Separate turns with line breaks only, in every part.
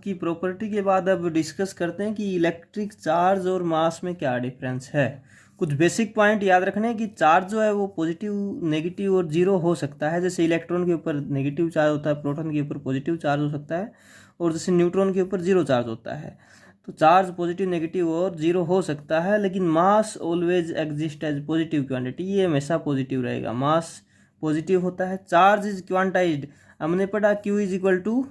की प्रॉपर्टी के बाद अब डिस्कस करते हैं कि इलेक्ट्रिक चार्ज और मास में क्या डिफरेंस है। कुछ बेसिक पॉइंट याद रखने हैं कि चार्ज जो है वो पॉजिटिव, नेगेटिव और जीरो हो सकता है। जैसे इलेक्ट्रॉन के ऊपर नेगेटिव चार्ज होता है, प्रोटॉन के ऊपर पॉजिटिव चार्ज हो सकता है, और जैसे न्यूट्रॉन के ऊपर जीरो चार्ज होता है। तो चार्ज पॉजिटिव, नेगेटिव और जीरो हो सकता है, लेकिन mass always exist as positive quantity, ये हमेशा पॉजिटिव रहेगा। मास पॉजिटिव होता है। चार्ज इज क्वांटाइज्ड, हमने पढ़ा Q is equal to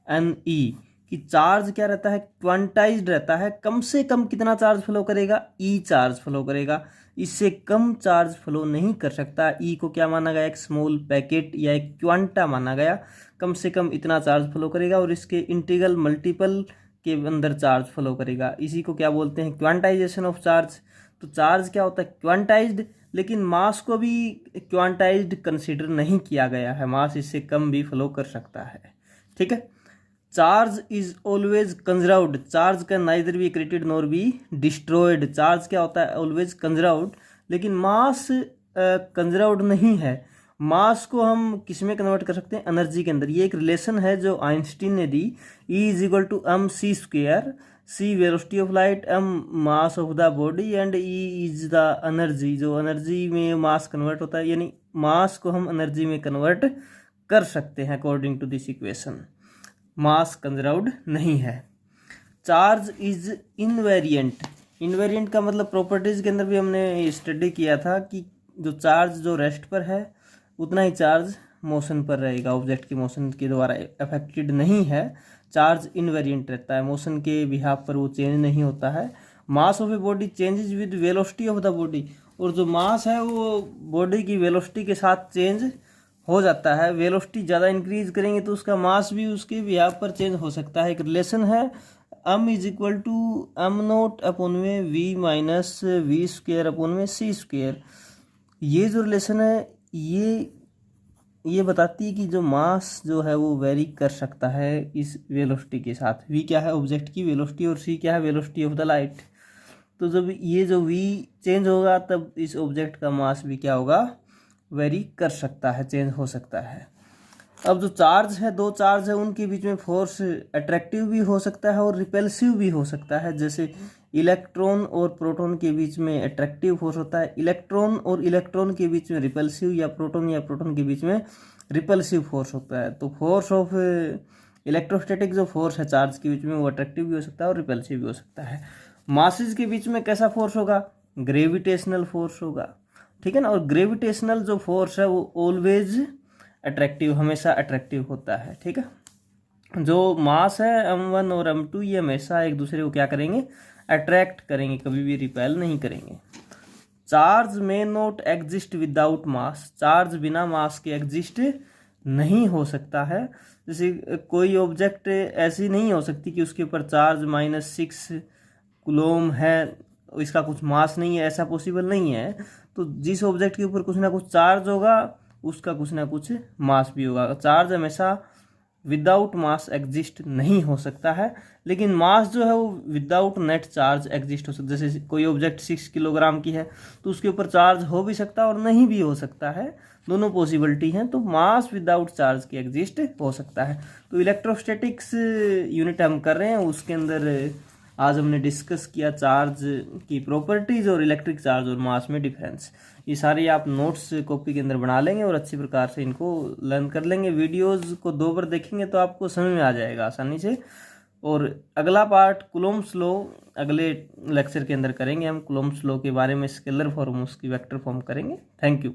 N E, कि चार्ज क्या रहता है, क्वांटाइज्ड रहता है। कम से कम कितना चार्ज फ्लो करेगा, ई चार्ज फ्लो करेगा, इससे कम चार्ज फ्लो नहीं कर सकता। ई को क्या माना गया, एक स्मॉल पैकेट या एक क्वांटा माना गया। कम से कम इतना चार्ज फ्लो करेगा और इसके इंटीग्रल मल्टीपल के अंदर चार्ज फ्लो करेगा। इसी को क्या बोलते हैं, क्वांटाइजेशन ऑफ चार्ज। तो चार्ज क्या होता है, क्वांटाइज्ड, लेकिन मास को भी क्वांटाइज्ड कंसीडर नहीं किया गया है, मास इससे कम भी फ्लो कर सकता है। ठीक है। Charge is always conserved, charge can neither be created nor be destroyed. Charge क्या होता है, ऑलवेज कंजर्व्ड, लेकिन मास कंजर्व्ड नहीं है। मास को हम किस में कन्वर्ट कर सकते हैं, एनर्जी के अंदर। ये एक रिलेशन है जो आइंस्टीन ने दी, E is equal to M C square, C velocity of light, M mass of the body and E is the energy, जो एनर्जी में मास कन्वर्ट होता है, यानी मास को हम एनर्जी में कन्वर्ट कर सकते हैं according to this equation. Mass conserved नहीं है। चार्ज इज इनवेरिएंट, इनवेरिएंट का मतलब प्रॉपर्टीज के अंदर भी हमने स्टडी किया था कि जो चार्ज जो रेस्ट पर है उतना ही चार्ज मोशन पर रहेगा, ऑब्जेक्ट की मोशन के द्वारा अफेक्टेड नहीं है। चार्ज इनवेरिएंट रहता है, मोशन के बिहाफ पर वो चेंज नहीं होता है। Mass of a body changes with velocity of the body, और जो मास है वो बॉडी की वेलोसिटी के साथ चेंज हो जाता है। वेलोसिटी ज़्यादा इंक्रीज करेंगे तो उसका मास भी उसके बिहाफ पर चेंज हो सकता है। एक रिलेशन है, m is equal to m naught upon में v minus v square upon में सी स्क्वेयर। ये जो रिलेशन है ये बताती है कि जो मास जो है वो वेरी कर सकता है इस वेलोसिटी के साथ। v क्या है, ऑब्जेक्ट की वेलोसिटी, और c क्या है, वेलोसिटी ऑफ द लाइट। तो जब ये जो v चेंज होगा तब इस ऑब्जेक्ट का मास भी क्या होगा, वेरी कर सकता है, चेंज हो सकता है। अब जो चार्ज है, दो चार्ज है, उनके बीच में फोर्स अट्रैक्टिव भी हो सकता है और रिपल्सिव भी हो सकता है। जैसे इलेक्ट्रॉन और प्रोटॉन के बीच में अट्रैक्टिव फोर्स होता है, इलेक्ट्रॉन और इलेक्ट्रॉन के बीच में रिपल्सिव, या प्रोटॉन के बीच में रिपल्सिव फोर्स होता है। तो फोर्स ऑफ इलेक्ट्रोस्टैटिक जो फोर्स है चार्ज के बीच में वो अट्रैक्टिव भी हो सकता है और रिपल्सिव भी हो सकता है। मासेस के बीच में कैसा फोर्स होगा, ग्रेविटेशनल फोर्स होगा। ठीक है ना। और ग्रेविटेशनल जो फोर्स है वो ऑलवेज अट्रैक्टिव, हमेशा अट्रैक्टिव होता है। ठीक है। जो मास है m1 और m2 ये हमेशा एक दूसरे को क्या करेंगे, अट्रैक्ट करेंगे, कभी भी रिपेल नहीं करेंगे। चार्ज में not exist without mass, charge बिना मास के एग्जिस्ट नहीं हो सकता है। जैसे कोई ऑब्जेक्ट ऐसी नहीं हो सकती कि उसके ऊपर चार्ज -6 कूलम है, इसका कुछ मास नहीं है, ऐसा पॉसिबल नहीं है। तो जिस ऑब्जेक्ट के ऊपर कुछ ना कुछ चार्ज होगा उसका कुछ ना कुछ मास भी होगा। चार्ज हमेशा विदाउट मास एग्जिस्ट नहीं हो सकता है, लेकिन मास जो है वो विदाउट नेट चार्ज एग्जिस्ट हो सकता है। जैसे कोई ऑब्जेक्ट 6 किलोग्राम की है तो उसके ऊपर चार्ज हो भी सकता है और नहीं भी हो सकता है, दोनों पॉसिबिलिटी हैं। तो मास विदाउट चार्ज की एग्जिस्ट हो सकता है। तो इलेक्ट्रोस्टैटिक्स यूनिट हम कर रहे हैं, उसके अंदर आज हमने डिस्कस किया चार्ज की प्रॉपर्टीज और इलेक्ट्रिक चार्ज और मास में डिफरेंस। ये सारे आप नोट्स कॉपी के अंदर बना लेंगे और अच्छी प्रकार से इनको लर्न कर लेंगे। वीडियोस को 2 बार देखेंगे तो आपको समझ में आ जाएगा आसानी से। और अगला पार्ट कूलॉम्स लॉ अगले लेक्चर के अंदर करेंगे हम। कूलॉम्स लॉ के बारे में स्केलर फॉर्म, उसकी वेक्टर फॉर्म करेंगे। Thank you.